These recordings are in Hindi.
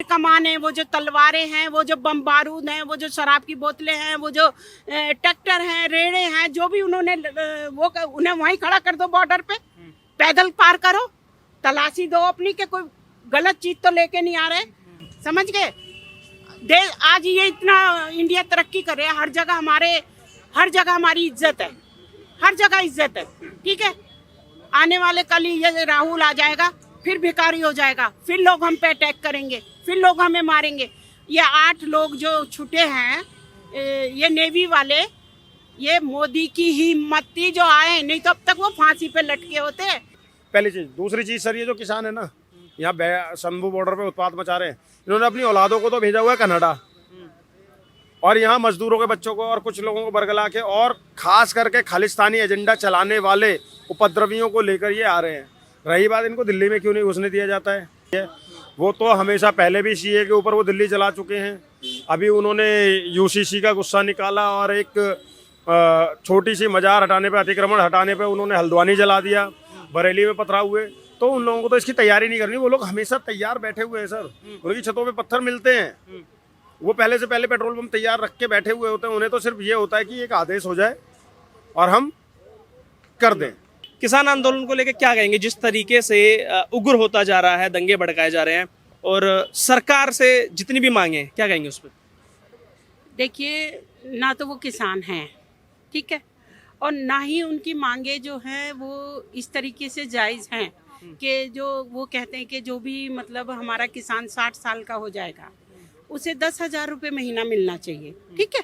कमान है, वो जो तलवारें हैं, वो जो बम बारूद हैं, वो जो शराब की बोतलें हैं, वो जो ट्रैक्टर हैं, रेड़े हैं, जो भी उन्होंने वो उन्हें वहीं खड़ा कर दो बॉर्डर पे, पैदल पार करो, तलाशी दो अपनी के कोई गलत चीज तो लेके नहीं आ रहे। समझ गए? देश आज ये इतना इंडिया तरक्की कर रहा है, हर जगह हमारी इज्जत है, हर जगह इज्जत है। ठीक है, आने वाले कल ये राहुल आ जाएगा, फिर भिखारी हो जाएगा, फिर लोग हम पे अटैक करेंगे, फिर लोग हमें मारेंगे। ये 8 लोग जो छूटे हैं, ये नेवी वाले, ये मोदी की ही हिम्मत थी जो आए, नहीं तो अब तक वो फांसी पे लटके होते। पहली चीज। दूसरी चीज सर, ये जो किसान है ना, यहाँ शंभू बॉर्डर पे उत्पात मचा रहे हैं, इन्होंने अपनी औलादों को तो भेजा हुआ है कनाडा, और यहाँ मजदूरों के बच्चों को और कुछ लोगों को बरगला के, और खास करके खालिस्तानी एजेंडा चलाने वाले उपद्रवियों को लेकर ये आ रहे हैं। रही बात इनको दिल्ली में क्यों नहीं घुसने दिया जाता है, वो तो हमेशा पहले भी सीए के ऊपर वो दिल्ली चला चुके हैं। अभी उन्होंने यूसीसी का गुस्सा निकाला और एक छोटी सी मजार हटाने पे, अतिक्रमण हटाने पे उन्होंने हल्द्वानी जला दिया, बरेली में पथराव हुए। तो उन लोगों को तो इसकी तैयारी नहीं करनी, वो लोग हमेशा तैयार बैठे हुए हैं सर। उनकी छतों पे पत्थर मिलते हैं, वो पहले से पहले पेट्रोल पंप तैयार रख के बैठे हुए होते हैं। उन्हें तो सिर्फ ये होता है कि एक आदेश हो जाए और हम कर दें। किसान आंदोलन को लेकर क्या कहेंगे? जिस तरीके से उग्र होता जा रहा है, दंगे भड़काए जा रहे हैं, और सरकार से जितनी भी मांगे, क्या कहेंगे उस पर? देखिए, ना तो वो किसान हैं, ठीक है, और ना ही उनकी मांगे जो हैं वो इस तरीके से जायज़ हैं कि जो वो कहते हैं कि जो भी मतलब हमारा किसान 60 साल का हो जाएगा, उसे 10,000 रुपये महीना मिलना चाहिए। ठीक है,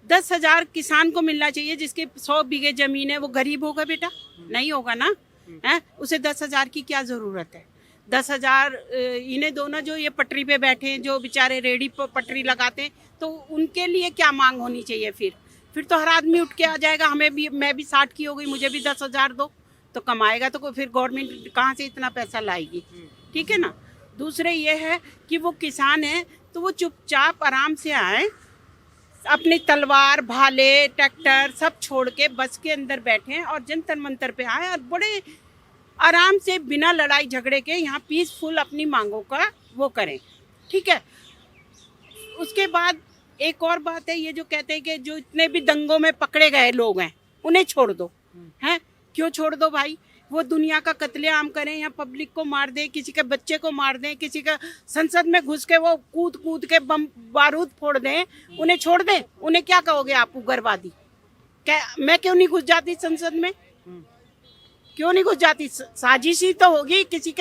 10,000 किसान को मिलना चाहिए। जिसके 100 बीघे जमीन है, वो गरीब होगा बेटा? नहीं होगा ना, है? उसे 10,000 की क्या ज़रूरत है? 10,000 इन्हें दोनों जो ये पटरी पे बैठे हैं, जो बेचारे रेडी पर पटरी लगाते हैं, तो उनके लिए क्या मांग होनी चाहिए? फिर तो हर आदमी उठ के आ जाएगा, मैं भी 60 की हो गई, मुझे भी 10,000 दो। तो कमाएगा तो फिर गवर्नमेंट कहाँ से इतना पैसा लाएगी? ठीक है ना। दूसरे ये है कि वो किसान है तो वो चुपचाप आराम से आए, अपनी तलवार, भाले, ट्रैक्टर सब छोड़ के बस के अंदर बैठे और जंतर मंतर पे आए, और बड़े आराम से बिना लड़ाई झगड़े के यहाँ पीसफुल अपनी मांगों का वो करें। ठीक है। उसके बाद एक और बात है, ये जो कहते हैं कि जो इतने भी दंगों में पकड़े गए लोग हैं उन्हें छोड़ दो। हैं? क्यों छोड़ दो भाई? वो दुनिया का कत्लेआम करें या पब्लिक को मार दें, किसी के बच्चे को मार दें, किसी का संसद में घुस के वो कूद के बम बारूद फोड़ दें, उन्हें छोड़ दें? उन्हें क्या कहोगे आप? उग्रवादी? क्या मैं क्यों नहीं घुस जाती संसद में? क्यों नहीं घुस जाती? साजिश ही तो होगी, किसी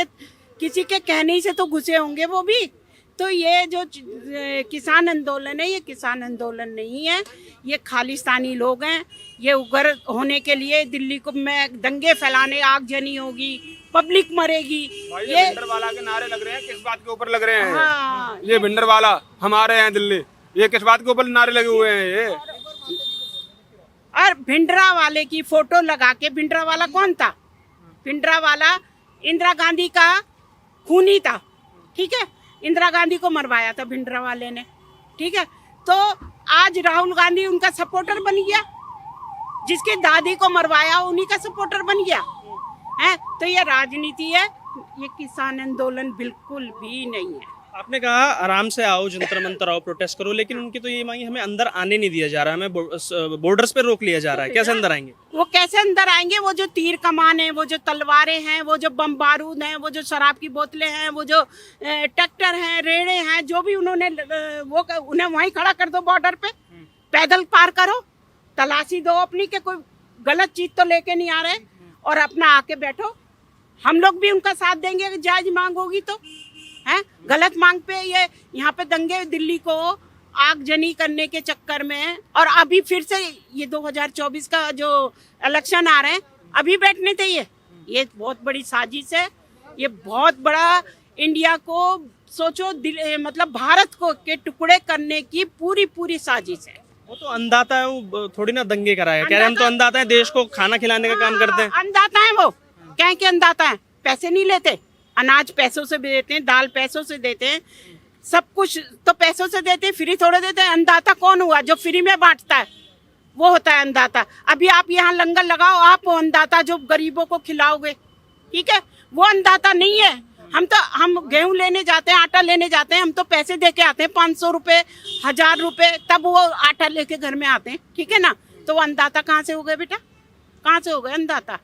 के कहने से तो घुसे होंगे वो भी। तो ये जो किसान आंदोलन है, ये किसान आंदोलन नहीं है, ये खालिस्तानी लोग हैं। ये उग्र होने के लिए दिल्ली को में दंगे फैलाने, आगजनी होगी, पब्लिक मरेगी। ये भिंडरवाला के नारे लग रहे हैं, किस बात के ऊपर लग रहे हैं? हाँ, ये भिंडरवाला हमारे हैं दिल्ली, ये किस बात के ऊपर नारे लगे हुए हैं? ये और भिंडरा वाले की फोटो लगा के, भिंडरा वाला कौन था? भिंडरा वाला इंदिरा गांधी का खूनी था। ठीक है, इंदिरा गांधी को मरवाया था भिंडरा वाले ने। ठीक है, तो आज राहुल गांधी उनका सपोर्टर बन गया, जिसकी दादी को मरवाया उन्हीं का सपोर्टर बन गया है। तो ये राजनीति है, ये किसान आंदोलन बिल्कुल भी नहीं है। आपने कहा आराम से आओ, जंतर मंतर आओ, प्रोटेस्ट करो, लेकिन उनकी तो ये मांगी, हमें अंदर आने नहीं दिया जा रहा, हमें बॉर्डर्स पे रोक लिया जा रहा है। कैसे अंदर आएंगे? वो कैसे अंदर आएंगे? वो जो तीर कमान है, वो जो तलवारें हैं, वो जो बम बारूद हैं, वो जो शराब की बोतलें हैं, वो जो ट्रैक्टर हैं, रेड़े हैं, जो भी उन्होंने वो उन्हें वहीं खड़ा कर दो बॉर्डर पे, पैदल पार करो, तलाशी दो अपनी के कोई गलत चीज तो लेके नहीं आ रहे, और अपना आके बैठो। हम लोग भी उनका साथ देंगे अगर जायज मांग होगी तो। है गलत मांग पे ये यहाँ पे दंगे, दिल्ली को आगजनी करने के चक्कर में, और अभी फिर से ये 2024 का जो इलेक्शन आ रहे हैं, अभी बैठने थे। ये बहुत बड़ी साजिश है, ये बहुत बड़ा इंडिया को सोचो मतलब भारत को के टुकड़े करने की पूरी साजिश है। वो तो अंधाता है, वो थोड़ी ना दंगे कराएगा। कह रहे हम तो अंधाता है, देश को खाना खिलाने का काम करते हैं। अंधाता है वो, कह के अंधाता है। पैसे नहीं लेते, अनाज पैसों से देते हैं, दाल पैसों से देते हैं, सब कुछ तो पैसों से देते हैं, फ्री थोड़े देते हैं। अंधाता कौन हुआ? जो फ्री में बांटता है वो होता है अंधाता। अभी आप यहाँ लंगर लगाओ, आप वो अंधाता जो गरीबों को खिलाओगे। ठीक है, वो अंधाता नहीं है। हम गेहूं लेने जाते हैं, आटा लेने जाते हैं, हम तो पैसे दे के आते हैं, 500 रुपए, 1000 रुपए, तब वो आटा लेके घर में आते हैं, ठीक है ना। तो वो अन्नदाता कहाँ से हो गए बेटा, कहाँ से हो गए अन्नदाता?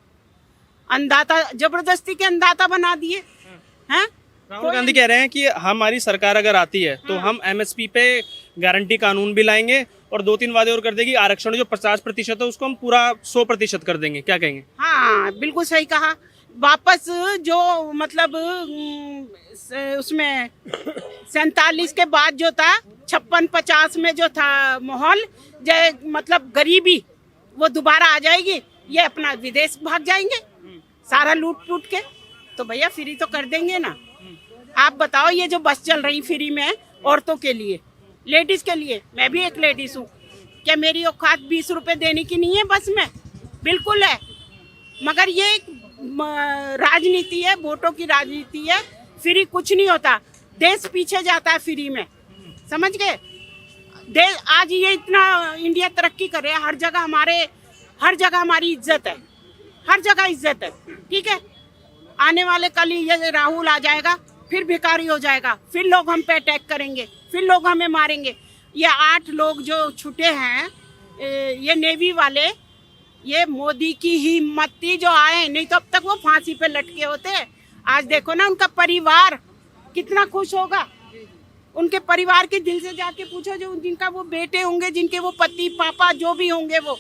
अन्नदाता जबरदस्ती के अन्नदाता बना दिए हैं। राहुल गांधी कह रहे हैं कि हमारी सरकार अगर आती है तो हम एमएसपी पे गारंटी कानून भी लाएंगे और 2-3 वादे और कर देगी। आरक्षण जो 50% है उसको हम पूरा 100% कर देंगे। क्या कहेंगे? हाँ बिल्कुल सही कहा। वापस जो मतलब उसमें 47 के बाद जो था, 56-50 में जो था माहौल, मतलब गरीबी वो दोबारा आ जाएगी, ये अपना विदेश भाग जाएंगे सारा लूट लूट के। तो भैया फ्री तो कर देंगे ना। आप बताओ, ये जो बस चल रही फ्री में औरतों के लिए, लेडीज के लिए, मैं भी एक लेडीज हूँ, क्या मेरी औकात 20 रुपए देने की नहीं है बस में? बिल्कुल है। मगर ये एक राजनीति है, वोटों की राजनीति है। फ्री कुछ नहीं होता, देश पीछे जाता है फ्री में, समझ गए? देश आज ये इतना इंडिया तरक्की कर रहा है, हर जगह हमारी इज्जत है, हर जगह इज्जत है, ठीक है। आने वाले कल ये राहुल आ जाएगा, फिर भिखारी हो जाएगा, फिर लोग हम पे अटैक करेंगे, फिर लोग हमें मारेंगे। ये 8 लोग जो छूटे हैं, ये नेवी वाले, ये मोदी की ही हिम्मत थी जो आए, नहीं तो अब तक वो फांसी पे लटके होते। आज देखो ना उनका परिवार कितना खुश होगा। उनके परिवार के दिल से जाके पूछो, जो जिनका वो बेटे होंगे, जिनके वो पति पापा जो भी होंगे, वो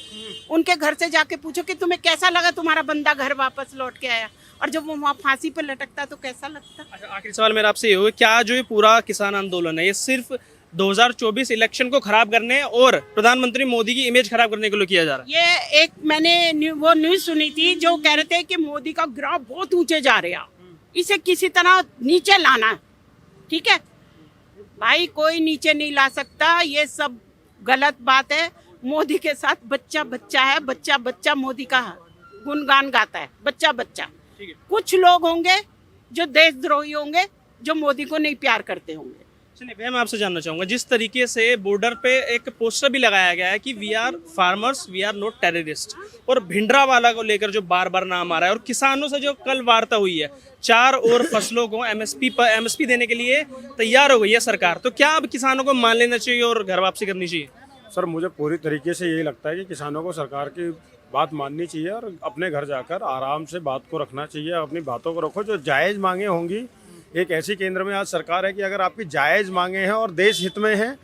उनके घर से जाके पूछो कि तुम्हें कैसा लगा, तुम्हारा बंदा घर वापस लौट के आया। और जब वो वहाँ फांसी पे लटकता तो कैसा लगता। अच्छा, आखिरी सवाल मेरा आपसे ये होगा, क्या जो ये पूरा किसान आंदोलन है ये सिर्फ 2024 इलेक्शन को खराब करने और प्रधानमंत्री मोदी की इमेज खराब करने के लिए किया जा रहा है? ये एक मैंने वो न्यूज सुनी थी जो कह रहे थे कि मोदी का ग्राफ बहुत ऊंचे जा रहा, इसे किसी तरह नीचे लाना है, ठीक है भाई। कोई नीचे नहीं ला सकता, ये सब गलत बात है। मोदी के साथ बच्चा बच्चा है, बच्चा बच्चा मोदी का गुणगान गाता है, बच्चा बच्चा। कुछ लोग होंगे जो देशद्रोही होंगे, जो मोदी को नहीं प्यार करते होंगे। चलिए भैया, मैं आपसे जानना चाहूंगा, जिस तरीके से बॉर्डर पे एक पोस्टर भी लगाया गया है कि we are farmers, we are not terrorist, और भिंडरावाला को लेकर जो बार बार नाम आ रहा है, और किसानों से जो कल वार्ता हुई है, 4 और फसलों को एमएसपी देने के लिए तैयार हो गई है सरकार, तो क्या अब किसानों को मान लेना चाहिए और घर वापसी करनी चाहिए? सर, मुझे पूरी तरीके से यही लगता है कि किसानों को सरकार की बात माननी चाहिए और अपने घर जाकर आराम से बात को रखना चाहिए। अपनी बातों को रखो, जो जायज़ मांगे होंगी। एक ऐसी केंद्र में आज सरकार है कि अगर आपकी जायज़ मांगे हैं और देश हित में हैं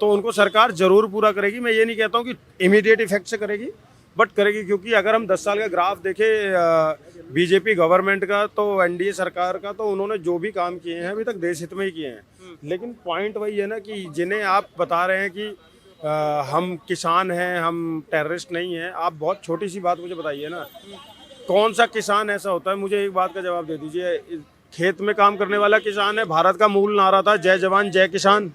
तो उनको सरकार ज़रूर पूरा करेगी। मैं ये नहीं कहता हूँ कि इमीडिएट इफेक्ट से करेगी, बट करेगी। क्योंकि अगर हम 10 साल का ग्राफ देखें बीजेपी गवर्नमेंट का, तो एनडीए सरकार का, तो उन्होंने जो भी काम किए हैं अभी तक देश हित में ही किए हैं। लेकिन पॉइंट वही है ना कि जिन्हें आप बता रहे हैं कि हम किसान हैं, हम टेररिस्ट नहीं हैं, आप बहुत छोटी सी बात मुझे बताइए ना, कौन सा किसान ऐसा होता है? मुझे एक बात का जवाब दे दीजिए। खेत में काम करने वाला किसान है। भारत का मूल नारा था जय जवान जय किसान।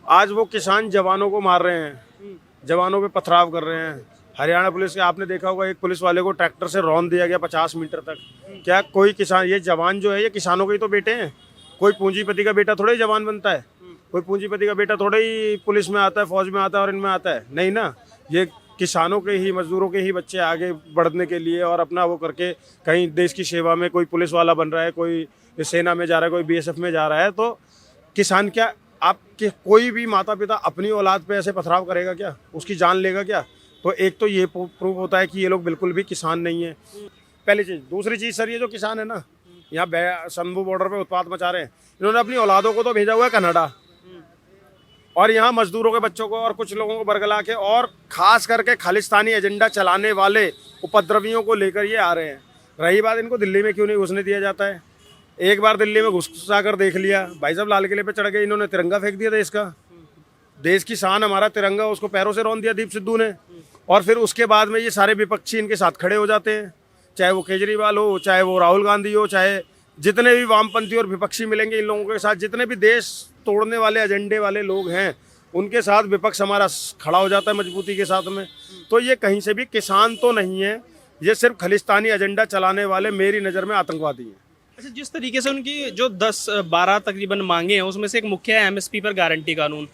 आज वो किसान जवानों को मार रहे हैं, जवानों पे पथराव कर रहे हैं। हरियाणा पुलिस के आपने देखा होगा, एक पुलिस वाले को ट्रैक्टर से रौंद दिया गया 50 मीटर तक। क्या कोई किसान, ये जवान जो है ये किसानों के ही तो बेटे हैं। कोई पूंजीपति का बेटा थोड़ा ही जवान बनता है, कोई पूंजीपति का बेटा थोड़ा ही पुलिस में आता है, फौज में आता है और इनमें आता है, नहीं ना। ये किसानों के ही, मजदूरों के ही बच्चे आगे बढ़ने के लिए और अपना वो करके कहीं देश की सेवा में, कोई पुलिस वाला बन रहा है, कोई सेना में जा रहा है, कोई बीएसएफ में जा रहा है। तो किसान क्या, आपके कोई भी माता पिता अपनी औलाद पे ऐसे पथराव करेगा क्या? उसकी जान लेगा क्या? तो एक तो ये प्रूव होता है कि ये लोग बिल्कुल भी किसान नहीं है, पहली चीज़। दूसरी चीज़ सर, ये जो किसान है ना, यहाँ संभू बॉर्डर पे उत्पात मचा रहे हैं। इन्होंने अपनी औलादों को तो भेजा हुआ है कनाडा, और यहाँ मजदूरों के बच्चों को और कुछ लोगों को बरगला के, और ख़ास करके खालिस्तानी एजेंडा चलाने वाले उपद्रवियों को लेकर ये आ रहे हैं। रही बात, इनको दिल्ली में क्यों नहीं घुसने दिया जाता है? एक बार दिल्ली में घुसा कर देख लिया, भाई साहब लाल किले पे चढ़ गए, इन्होंने तिरंगा फेंक दिया देश का। देश की शान हमारा तिरंगा, उसको पैरों से रौंद दिया दीप सिद्धू ने। और फिर उसके बाद में ये सारे विपक्षी इनके साथ खड़े हो जाते हैं, चाहे वो केजरीवाल हो, चाहे वो राहुल गांधी हो, चाहे जितने भी वामपंथी और विपक्षी मिलेंगे इन लोगों के साथ, जितने भी देश तोड़ने वाले एजेंडे वाले लोग हैं, उनके साथ विपक्ष हमारा खड़ा हो जाता है मजबूती के साथ में। तो ये कहीं से भी किसान तो नहीं है, ये सिर्फ खालिस्तानी एजेंडा चलाने वाले मेरी नज़र में आतंकवादी हैं। अच्छा, जिस तरीके से उनकी जो 10-12 तकरीबन मांगे हैं, उसमें से एक मुख्य है एमएसपी पर गारंटी कानून,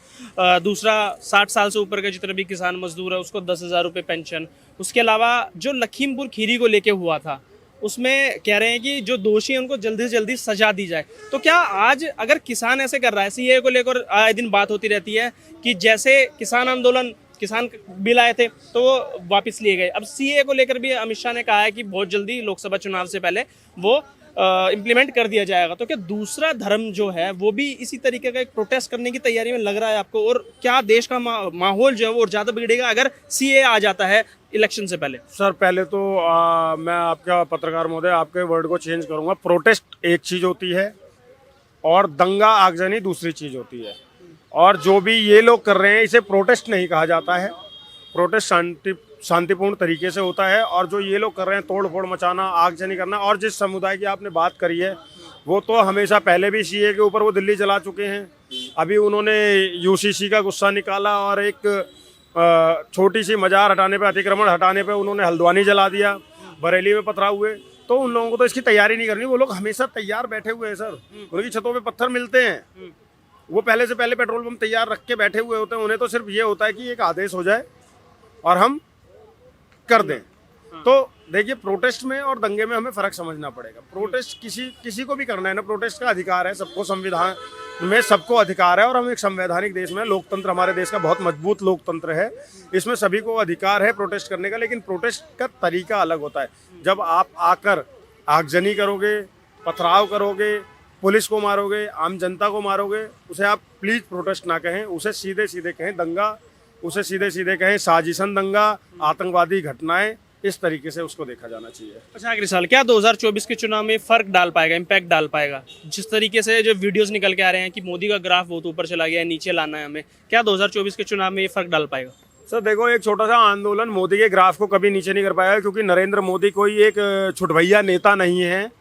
दूसरा 60 साल से ऊपर के जितने भी किसान मजदूर है उसको 10,000 रुपये पेंशन, उसके अलावा जो लखीमपुर खीरी को लेके हुआ था उसमें कह रहे हैं कि जो दोषी हैं उनको जल्दी से जल्दी सजा दी जाए। तो क्या आज अगर किसान ऐसे कर रहा है, सीए को लेकर आए दिन बात होती रहती है कि जैसे किसान आंदोलन, किसान बिल आए थे तो वो वापस लिए गए, अब सीए को लेकर भी अमित शाह ने कहा है कि बहुत जल्दी लोकसभा चुनाव से पहले वो इम्प्लीमेंट कर दिया जाएगा। तो क्या दूसरा धर्म जो है वो भी इसी तरीके का एक प्रोटेस्ट करने की तैयारी में लग रहा है आपको? और क्या देश का माहौल जो है वो और ज़्यादा बिगड़ेगा अगर सीए आ जाता है इलेक्शन से पहले? सर पहले तो मैं आपका पत्रकार महोदय आपके वर्ड को चेंज करूंगा। प्रोटेस्ट एक चीज़ होती है और दंगा आगजनी दूसरी चीज़ होती है। और जो भी ये लोग कर रहे हैं इसे प्रोटेस्ट नहीं कहा जाता है। प्रोटेस्ट शांतिपूर्ण तरीके से होता है। और जो ये लोग कर रहे हैं तोड़ फोड़ मचाना, आगजनी करना, और जिस समुदाय की आपने बात करी है वो तो हमेशा पहले भी सीए के ऊपर वो दिल्ली जला चुके हैं। अभी उन्होंने यूसीसी का गुस्सा निकाला और एक छोटी सी मजार हटाने पे, अतिक्रमण हटाने पे उन्होंने हल्द्वानी जला दिया, बरेली में पथराव हुए। तो उन लोगों को तो इसकी तैयारी नहीं करनी। वो लोग हमेशा तैयार बैठे हुए हैं सर। उनकी छतों पे पत्थर मिलते हैं, वो पहले से पहले पेट्रोल पंप तैयार रख के बैठे हुए होते हैं। उन्हें तो सिर्फ ये होता है कि एक आदेश हो जाए और हम कर दें। तो देखिए प्रोटेस्ट में और दंगे में हमें फ़र्क समझना पड़ेगा। प्रोटेस्ट किसी को भी करना है ना, प्रोटेस्ट का अधिकार है सबको, संविधान में सबको अधिकार है। और हम एक संवैधानिक देश में, लोकतंत्र हमारे देश का बहुत मजबूत लोकतंत्र है, इसमें सभी को अधिकार है प्रोटेस्ट करने का। लेकिन प्रोटेस्ट का तरीका अलग होता है। जब आप आकर आगजनी करोगे, पथराव करोगे, पुलिस को मारोगे, आम जनता को मारोगे, उसे आप प्लीज़ प्रोटेस्ट ना कहें, उसे सीधे सीधे कहें दंगा, उसे सीधे सीधे कहें साजिशन दंगा, आतंकवादी घटनाएं। इस तरीके से उसको देखा जाना चाहिए। अच्छा आखिरी सवाल, क्या 2024 के चुनाव में फर्क डाल पाएगा, इम्पैक्ट डाल पाएगा? जिस तरीके से जो वीडियोस निकल के आ रहे हैं कि मोदी का ग्राफ बहुत ऊपर चला गया है, नीचे लाना है हमें, क्या 2024 के चुनाव में ये फर्क डाल पाएगा? सर देखो, एक छोटा सा आंदोलन मोदी के ग्राफ को कभी नीचे नहीं कर पाएगा, क्योंकि नरेंद्र मोदी कोई एक छुटभैया नेता नहीं है।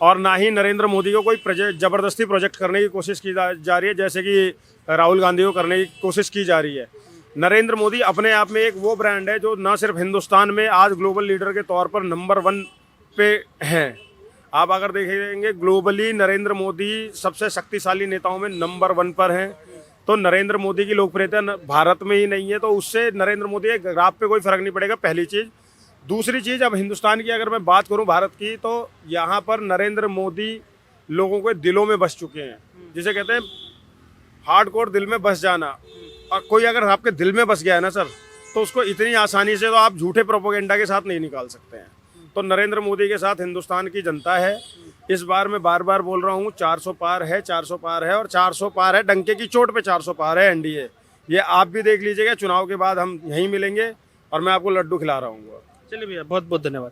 और ना ही नरेंद्र मोदी को कोई जबरदस्ती प्रोजेक्ट करने की कोशिश की जा रही है, जैसे कि राहुल गांधी को करने की कोशिश की जा रही है। नरेंद्र मोदी अपने आप में एक वो ब्रांड है जो ना सिर्फ हिंदुस्तान में आज ग्लोबल लीडर के तौर पर नंबर 1 पे हैं। आप अगर देखेंगे ग्लोबली नरेंद्र मोदी सबसे शक्तिशाली नेताओं में नंबर 1 पर हैं। तो नरेंद्र मोदी की लोकप्रियता भारत में ही नहीं है, तो उससे नरेंद्र मोदी के ग्राफ पे कोई फर्क नहीं पड़ेगा, पहली चीज़। दूसरी चीज़, अब हिंदुस्तान की अगर मैं बात करूं भारत की, तो यहाँ पर नरेंद्र मोदी लोगों के दिलों में बस चुके हैं, जिसे कहते हैं हार्डकोर दिल में बस जाना। और कोई अगर आपके दिल में बस गया है ना सर, तो उसको इतनी आसानी से तो आप झूठे प्रोपेगेंडा के साथ नहीं निकाल सकते हैं। तो नरेंद्र मोदी के साथ हिंदुस्तान की जनता है। इस बार मैं बार बार बोल रहा हूँ 400 पार है, 400 पार है और 400 पार है, डंके की चोट पे 400 पार है एनडीए। ये आप भी देख लीजिएगा, चुनाव के बाद हम यहीं मिलेंगे और मैं आपको लड्डू खिला रहा हूँ। चलिए भैया, बहुत बहुत धन्यवाद।